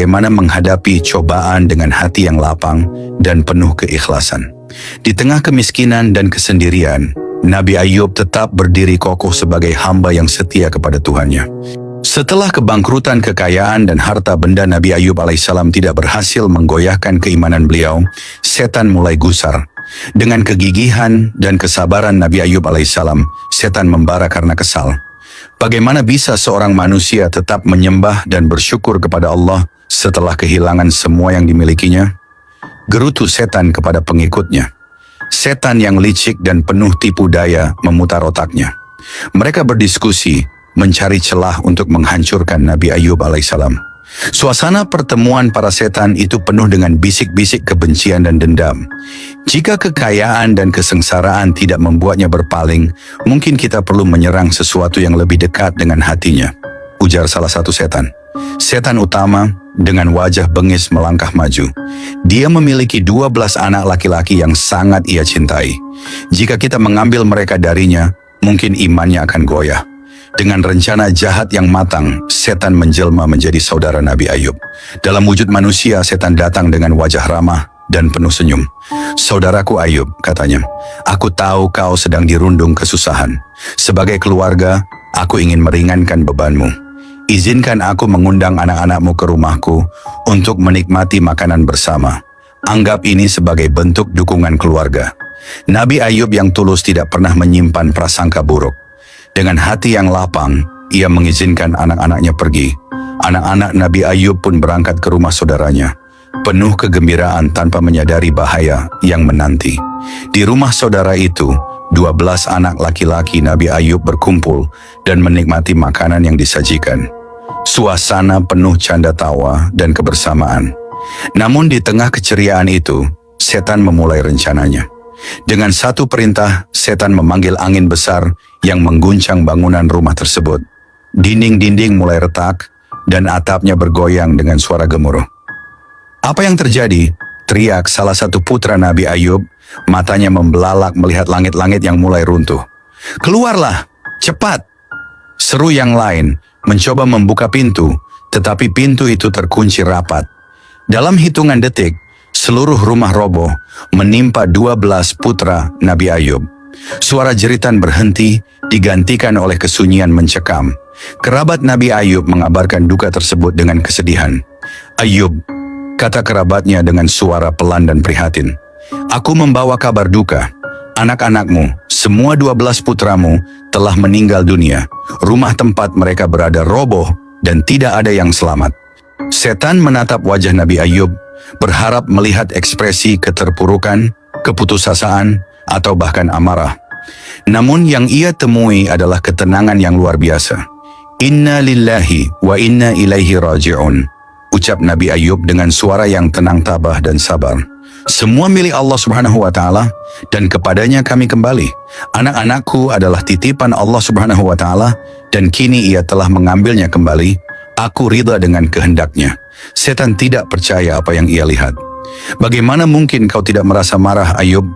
bagaimana menghadapi cobaan dengan hati yang lapang dan penuh keikhlasan. Di tengah kemiskinan dan kesendirian, Nabi Ayub tetap berdiri kokoh sebagai hamba yang setia kepada Tuhannya. Setelah kebangkrutan kekayaan dan harta benda Nabi Ayub alaihissalam tidak berhasil menggoyahkan keimanan beliau, setan mulai gusar. Dengan kegigihan dan kesabaran Nabi Ayub alaihissalam, setan membara karena kesal. Bagaimana bisa seorang manusia tetap menyembah dan bersyukur kepada Allah setelah kehilangan semua yang dimilikinya? Gerutu setan kepada pengikutnya. Setan yang licik dan penuh tipu daya memutar otaknya. Mereka berdiskusi, mencari celah untuk menghancurkan Nabi Ayub alaihissalam. Suasana pertemuan para setan itu penuh dengan bisik-bisik kebencian dan dendam. Jika kekayaan dan kesengsaraan tidak membuatnya berpaling, mungkin kita perlu menyerang sesuatu yang lebih dekat dengan hatinya, ujar salah satu setan. Setan utama dengan wajah bengis melangkah maju. Dia memiliki 12 anak laki-laki yang sangat ia cintai. Jika kita mengambil mereka darinya, mungkin imannya akan goyah. Dengan rencana jahat yang matang, setan menjelma menjadi saudara Nabi Ayub. Dalam wujud manusia, setan datang dengan wajah ramah dan penuh senyum. "Saudaraku Ayub," katanya, "aku tahu kau sedang dirundung kesusahan. Sebagai keluarga, aku ingin meringankan bebanmu. Izinkan aku mengundang anak-anakmu ke rumahku untuk menikmati makanan bersama. Anggap ini sebagai bentuk dukungan keluarga." Nabi Ayub yang tulus tidak pernah menyimpan prasangka buruk. Dengan hati yang lapang, ia mengizinkan anak-anaknya pergi. Anak-anak Nabi Ayub pun berangkat ke rumah saudaranya, penuh kegembiraan tanpa menyadari bahaya yang menanti. Di rumah saudara itu, 12 anak laki-laki Nabi Ayub berkumpul dan menikmati makanan yang disajikan. Suasana penuh canda tawa dan kebersamaan. Namun di tengah keceriaan itu, setan memulai rencananya. Dengan satu perintah, setan memanggil angin besar yang mengguncang bangunan rumah tersebut. Dinding-dinding mulai retak dan atapnya bergoyang dengan suara gemuruh. "Apa yang terjadi?" teriak salah satu putra Nabi Ayub, matanya membelalak melihat langit-langit yang mulai runtuh. "Keluarlah, cepat!" Seru yang lain mencoba membuka pintu, tetapi pintu itu terkunci rapat. Dalam hitungan detik, seluruh rumah roboh, menimpa 12 putra Nabi Ayub. Suara jeritan berhenti, digantikan oleh kesunyian mencekam. Kerabat Nabi Ayub mengabarkan duka tersebut dengan kesedihan. "Ayub," kata kerabatnya dengan suara pelan dan prihatin, "aku membawa kabar duka. Anak-anakmu, semua 12 putramu, telah meninggal dunia. Rumah tempat mereka berada roboh dan tidak ada yang selamat." Setan menatap wajah Nabi Ayub, berharap melihat ekspresi keterpurukan, keputusasaan, atau bahkan amarah. Namun yang ia temui adalah ketenangan yang luar biasa. "Inna lillahi wa inna ilaihi raji'un," ucap Nabi Ayub dengan suara yang tenang, tabah, dan sabar. "Semua milik Allah Subhanahu wa Ta'ala, dan kepadanya kami kembali. Anak-anakku adalah titipan Allah Subhanahu wa Ta'ala, dan kini ia telah mengambilnya kembali. Aku ridha dengan kehendaknya." Setan tidak percaya apa yang ia lihat. "Bagaimana mungkin kau tidak merasa marah, Ayub?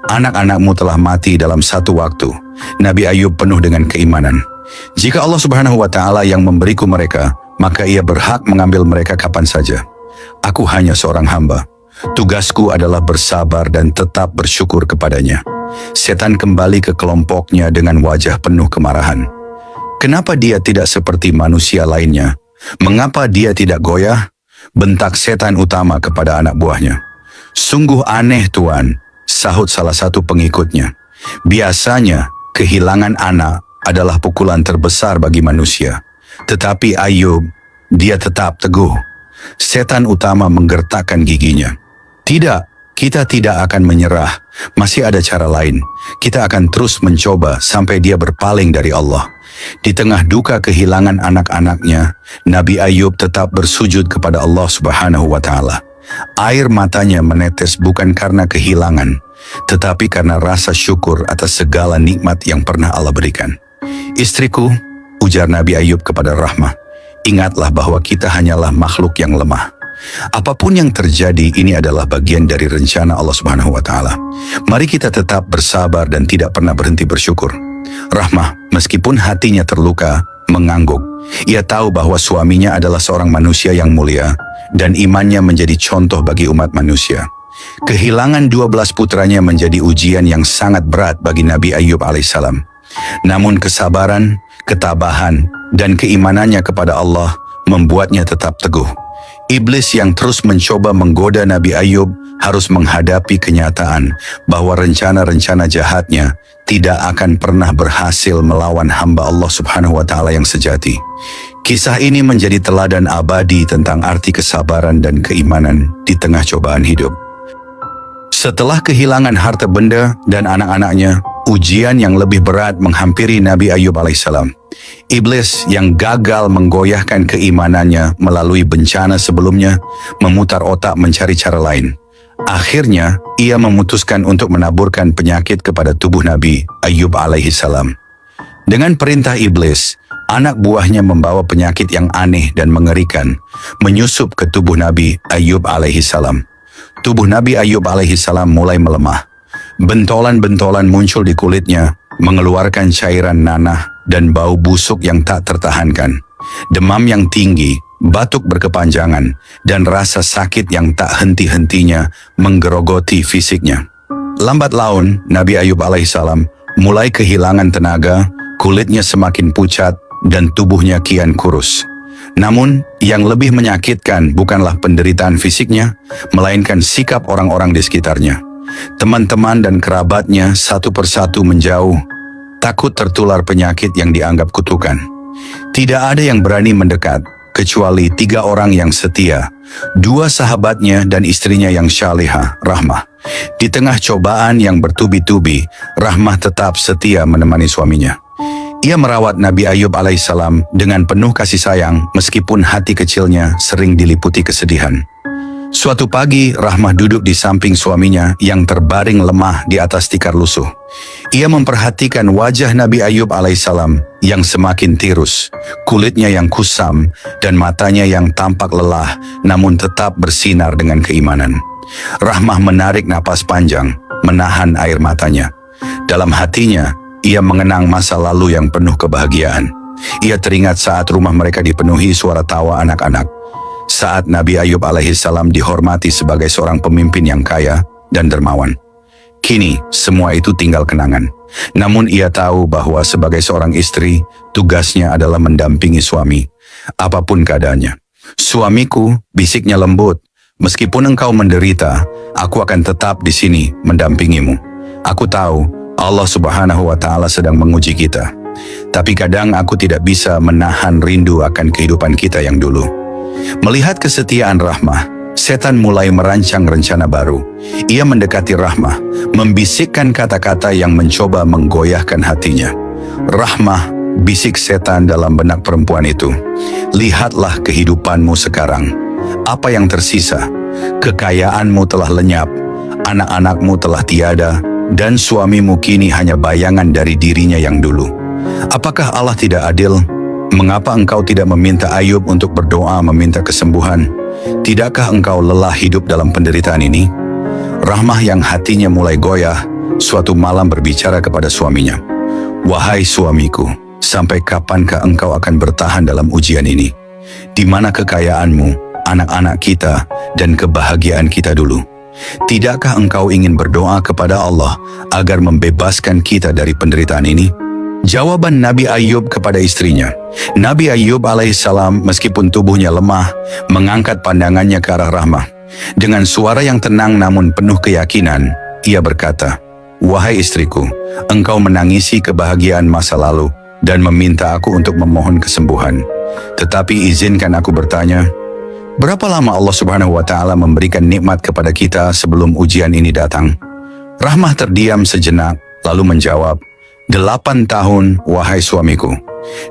Anak-anakmu telah mati dalam satu waktu." Nabi Ayub penuh dengan keimanan. "Jika Allah Subhanahu wa Ta'ala yang memberiku mereka, maka ia berhak mengambil mereka kapan saja. Aku hanya seorang hamba. Tugasku adalah bersabar dan tetap bersyukur kepadanya." Setan kembali ke kelompoknya dengan wajah penuh kemarahan. Kenapa dia tidak seperti manusia lainnya? Mengapa dia tidak goyah? Bentak setan utama kepada anak buahnya. "Sungguh aneh, Tuan," sahut salah satu pengikutnya. "Biasanya kehilangan anak adalah pukulan terbesar bagi manusia. Tetapi Ayub, dia tetap teguh." Setan utama menggertakkan giginya. "Tidak, kita tidak akan menyerah. Masih ada cara lain. Kita akan terus mencoba sampai dia berpaling dari Allah." Di tengah duka kehilangan anak-anaknya, Nabi Ayub tetap bersujud kepada Allah Subhanahu wa Ta'ala. Air matanya menetes bukan karena kehilangan, tetapi karena rasa syukur atas segala nikmat yang pernah Allah berikan. "Istriku," ujar Nabi Ayub kepada Rahmah, "ingatlah bahwa kita hanyalah makhluk yang lemah. Apapun yang terjadi, ini adalah bagian dari rencana Allah Subhanahu wa Ta'ala. Mari kita tetap bersabar dan tidak pernah berhenti bersyukur." Rahmah, meskipun hatinya terluka, mengangguk. Ia tahu bahwa suaminya adalah seorang manusia yang mulia dan imannya menjadi contoh bagi umat manusia. Kehilangan 12 putranya menjadi ujian yang sangat berat bagi Nabi Ayyub alaihissalam. Namun kesabaran, ketabahan, dan keimanannya kepada Allah membuatnya tetap teguh. Iblis yang terus mencoba menggoda Nabi Ayyub harus menghadapi kenyataan bahwa rencana-rencana jahatnya tidak akan pernah berhasil melawan hamba Allah Subhanahu wa Ta'ala yang sejati. Kisah ini menjadi teladan abadi tentang arti kesabaran dan keimanan di tengah cobaan hidup. Setelah kehilangan harta benda dan anak-anaknya, ujian yang lebih berat menghampiri Nabi Ayyub alaihissalam. Iblis yang gagal menggoyahkan keimanannya melalui bencana sebelumnya memutar otak mencari cara lain. Akhirnya, ia memutuskan untuk menaburkan penyakit kepada tubuh Nabi Ayyub alaihissalam. Dengan perintah iblis, anak buahnya membawa penyakit yang aneh dan mengerikan menyusup ke tubuh Nabi Ayyub alaihissalam. Tubuh Nabi Ayyub alaihissalam mulai melemah. Bentolan-bentolan muncul di kulitnya, mengeluarkan cairan nanah dan bau busuk yang tak tertahankan. Demam yang tinggi, batuk berkepanjangan, dan rasa sakit yang tak henti-hentinya menggerogoti fisiknya. Lambat laun, Nabi Ayyub alaihissalam mulai kehilangan tenaga, kulitnya semakin pucat, dan tubuhnya kian kurus. Namun, yang lebih menyakitkan bukanlah penderitaan fisiknya, melainkan sikap orang-orang di sekitarnya. Teman-teman dan kerabatnya satu persatu menjauh, takut tertular penyakit yang dianggap kutukan. Tidak ada yang berani mendekat, kecuali 3 orang yang setia, 2 sahabatnya dan istrinya yang syalihah, Rahmah. Di tengah cobaan yang bertubi-tubi, Rahmah tetap setia menemani suaminya. Ia merawat Nabi Ayyub alaihissalam dengan penuh kasih sayang meskipun hati kecilnya sering diliputi kesedihan. Suatu pagi, Rahmah duduk di samping suaminya yang terbaring lemah di atas tikar lusuh. Ia memperhatikan wajah Nabi Ayyub alaihissalam yang semakin tirus, kulitnya yang kusam, dan matanya yang tampak lelah namun tetap bersinar dengan keimanan. Rahmah menarik napas panjang, menahan air matanya. Dalam hatinya, ia mengenang masa lalu yang penuh kebahagiaan. Ia teringat saat rumah mereka dipenuhi suara tawa anak-anak. Saat Nabi Ayyub alaihissalam dihormati sebagai seorang pemimpin yang kaya dan dermawan. Kini, semua itu tinggal kenangan. Namun ia tahu bahwa sebagai seorang istri, tugasnya adalah mendampingi suami, apapun keadaannya. Suamiku, bisiknya lembut, meskipun engkau menderita, aku akan tetap di sini mendampingimu. Aku tahu Allah Subhanahu wa Ta'ala sedang menguji kita. Tapi kadang aku tidak bisa menahan rindu akan kehidupan kita yang dulu. Melihat kesetiaan Rahmah, setan mulai merancang rencana baru. Ia mendekati Rahmah, membisikkan kata-kata yang mencoba menggoyahkan hatinya. Rahmah, bisik setan dalam benak perempuan itu. Lihatlah kehidupanmu sekarang. Apa yang tersisa? Kekayaanmu telah lenyap, anak-anakmu telah tiada, dan suamimu kini hanya bayangan dari dirinya yang dulu. Apakah Allah tidak adil? Mengapa engkau tidak meminta Ayub untuk berdoa meminta kesembuhan? Tidakkah engkau lelah hidup dalam penderitaan ini? Rahmah yang hatinya mulai goyah, suatu malam berbicara kepada suaminya. Wahai suamiku, sampai kapankah engkau akan bertahan dalam ujian ini? Di mana kekayaanmu, anak-anak kita, dan kebahagiaan kita dulu? Tidakkah engkau ingin berdoa kepada Allah agar membebaskan kita dari penderitaan ini? Jawaban Nabi Ayyub kepada istrinya. Nabi Ayyub alaihissalam meskipun tubuhnya lemah, mengangkat pandangannya ke arah Rahmah. Dengan suara yang tenang namun penuh keyakinan, ia berkata, Wahai istriku, engkau menangisi kebahagiaan masa lalu dan meminta aku untuk memohon kesembuhan. Tetapi izinkan aku bertanya, berapa lama Allah Subhanahu wa Ta'ala memberikan nikmat kepada kita sebelum ujian ini datang? Rahmah terdiam sejenak, lalu menjawab, 8 tahun, wahai suamiku.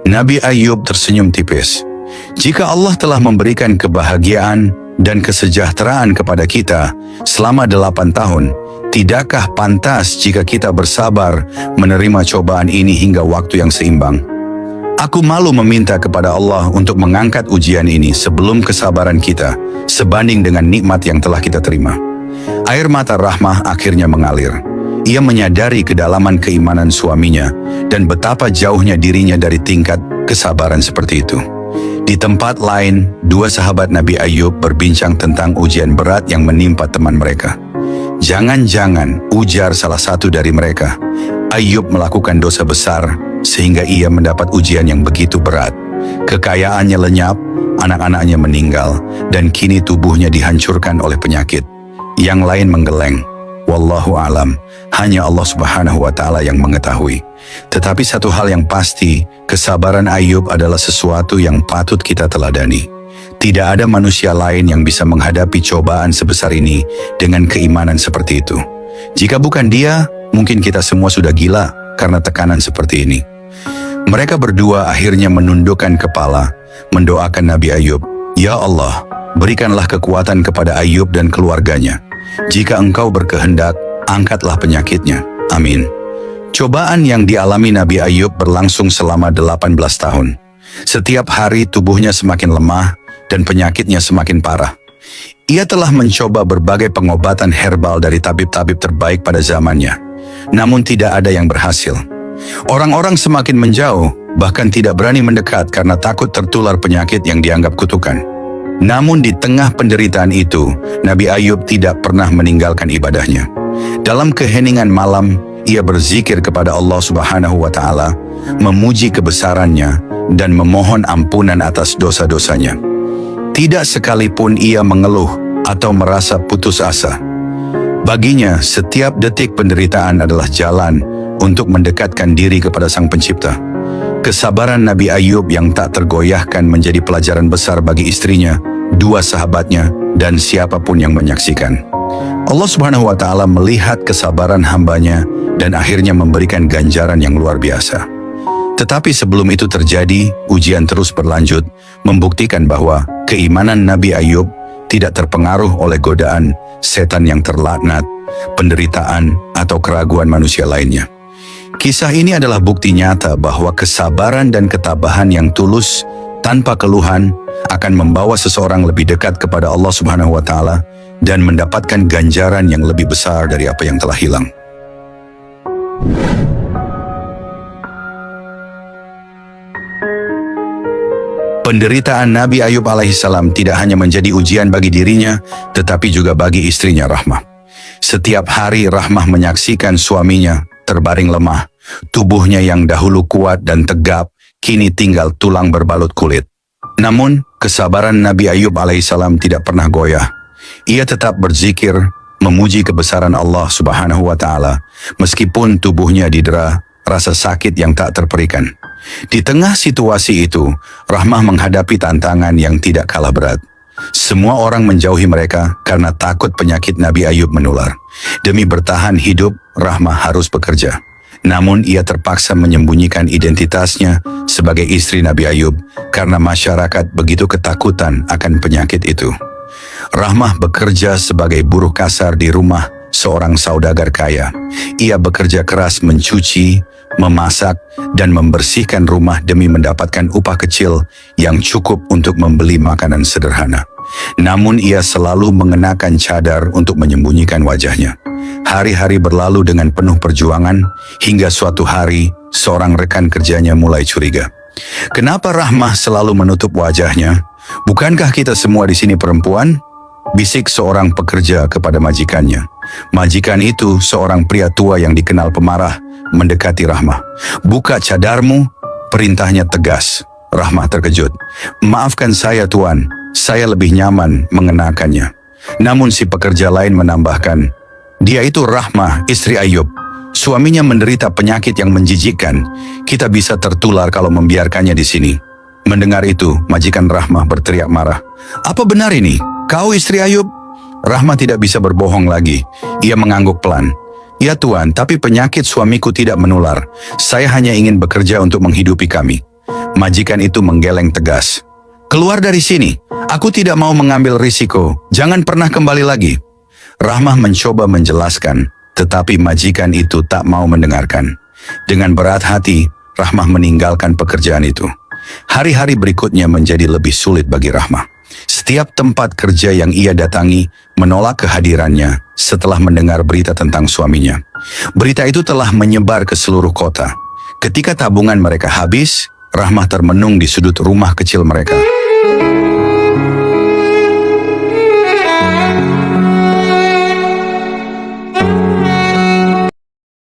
Nabi Ayyub tersenyum tipis. Jika Allah telah memberikan kebahagiaan dan kesejahteraan kepada kita selama 8 tahun, tidakkah pantas jika kita bersabar menerima cobaan ini hingga waktu yang seimbang? Aku malu meminta kepada Allah untuk mengangkat ujian ini sebelum kesabaran kita sebanding dengan nikmat yang telah kita terima. Air mata Rahmah akhirnya mengalir. Ia menyadari kedalaman keimanan suaminya dan betapa jauhnya dirinya dari tingkat kesabaran seperti itu. Di tempat lain, dua sahabat Nabi Ayub berbincang tentang ujian berat yang menimpa teman mereka. Jangan-jangan, ujar salah satu dari mereka, Ayub melakukan dosa besar sehingga ia mendapat ujian yang begitu berat. Kekayaannya lenyap, anak-anaknya meninggal, dan kini tubuhnya dihancurkan oleh penyakit. Yang lain menggeleng. Wallahu alam, hanya Allah Subhanahu wa Ta'ala yang mengetahui. Tetapi satu hal yang pasti, kesabaran Ayub adalah sesuatu yang patut kita teladani. Tidak ada manusia lain yang bisa menghadapi cobaan sebesar ini dengan keimanan seperti itu. Jika bukan dia, mungkin kita semua sudah gila karena tekanan seperti ini. Mereka berdua akhirnya menundukkan kepala, mendoakan Nabi Ayub, "Ya Allah, berikanlah kekuatan kepada Ayub dan keluarganya. Jika Engkau berkehendak, angkatlah penyakitnya. Amin." Cobaan yang dialami Nabi Ayub berlangsung selama 18 tahun. Setiap hari tubuhnya semakin lemah dan penyakitnya semakin parah. Ia telah mencoba berbagai pengobatan herbal dari tabib-tabib terbaik pada zamannya. Namun tidak ada yang berhasil. Orang-orang semakin menjauh, bahkan tidak berani mendekat karena takut tertular penyakit yang dianggap kutukan. Namun di tengah penderitaan itu, Nabi Ayub tidak pernah meninggalkan ibadahnya. Dalam keheningan malam, ia berzikir kepada Allah Subhanahu wa Ta'ala, memuji kebesarannya, dan memohon ampunan atas dosa-dosanya. Tidak sekalipun ia mengeluh atau merasa putus asa. Baginya, setiap detik penderitaan adalah jalan untuk mendekatkan diri kepada Sang Pencipta. Kesabaran Nabi Ayub yang tak tergoyahkan menjadi pelajaran besar bagi istrinya, dua sahabatnya, dan siapapun yang menyaksikan. Allah Subhanahu wa Ta'ala melihat kesabaran hambanya dan akhirnya memberikan ganjaran yang luar biasa. Tetapi sebelum itu terjadi, ujian terus berlanjut, membuktikan bahwa keimanan Nabi Ayub tidak terpengaruh oleh godaan setan yang terlaknat, penderitaan, atau keraguan manusia lainnya. Kisah ini adalah bukti nyata bahwa kesabaran dan ketabahan yang tulus tanpa keluhan akan membawa seseorang lebih dekat kepada Allah Subhanahu wa Ta'ala dan mendapatkan ganjaran yang lebih besar dari apa yang telah hilang. Penderitaan Nabi Ayub alaihissalam tidak hanya menjadi ujian bagi dirinya, tetapi juga bagi istrinya Rahmah. Setiap hari Rahmah menyaksikan suaminya terbaring lemah. Tubuhnya yang dahulu kuat dan tegap, kini tinggal tulang berbalut kulit. Namun, kesabaran Nabi Ayub alaihissalam tidak pernah goyah. Ia tetap berzikir, memuji kebesaran Allah Subhanahu wa Ta'ala, meskipun tubuhnya didera rasa sakit yang tak terperikan. Di tengah situasi itu, Rahmah menghadapi tantangan yang tidak kalah berat. Semua orang menjauhi mereka karena takut penyakit Nabi Ayub menular. Demi bertahan hidup, Rahmah harus bekerja. Namun ia terpaksa menyembunyikan identitasnya sebagai istri Nabi Ayub karena masyarakat begitu ketakutan akan penyakit itu. Rahmah bekerja sebagai buruh kasar di rumah seorang saudagar kaya. Ia bekerja keras mencuci, memasak, dan membersihkan rumah demi mendapatkan upah kecil yang cukup untuk membeli makanan sederhana. Namun ia selalu mengenakan cadar untuk menyembunyikan wajahnya. Hari-hari berlalu dengan penuh perjuangan, hingga suatu hari seorang rekan kerjanya mulai curiga. "Kenapa Rahmah selalu menutup wajahnya? Bukankah kita semua di sini perempuan?" bisik seorang pekerja kepada majikannya. Majikan itu seorang pria tua yang dikenal pemarah, mendekati Rahmah. "Buka cadarmu," perintahnya tegas. Rahmah terkejut. "Maafkan saya Tuan, saya lebih nyaman mengenakannya." Namun si pekerja lain menambahkan, "Dia itu Rahmah, istri Ayub. Suaminya menderita penyakit yang menjijikkan. Kita bisa tertular kalau membiarkannya di sini." Mendengar itu, majikan Rahmah berteriak marah. "Apa benar ini? Kau istri Ayub?" Rahmah tidak bisa berbohong lagi. Ia mengangguk pelan. "Ya Tuan, tapi penyakit suamiku tidak menular. Saya hanya ingin bekerja untuk menghidupi kami." Majikan itu menggeleng tegas. "Keluar dari sini. Aku tidak mau mengambil risiko. Jangan pernah kembali lagi." Rahmah mencoba menjelaskan, tetapi majikan itu tak mau mendengarkan. Dengan berat hati, Rahmah meninggalkan pekerjaan itu. Hari-hari berikutnya menjadi lebih sulit bagi Rahmah. Setiap tempat kerja yang ia datangi menolak kehadirannya setelah mendengar berita tentang suaminya. Berita itu telah menyebar ke seluruh kota. Ketika tabungan mereka habis, Rahmah termenung di sudut rumah kecil mereka.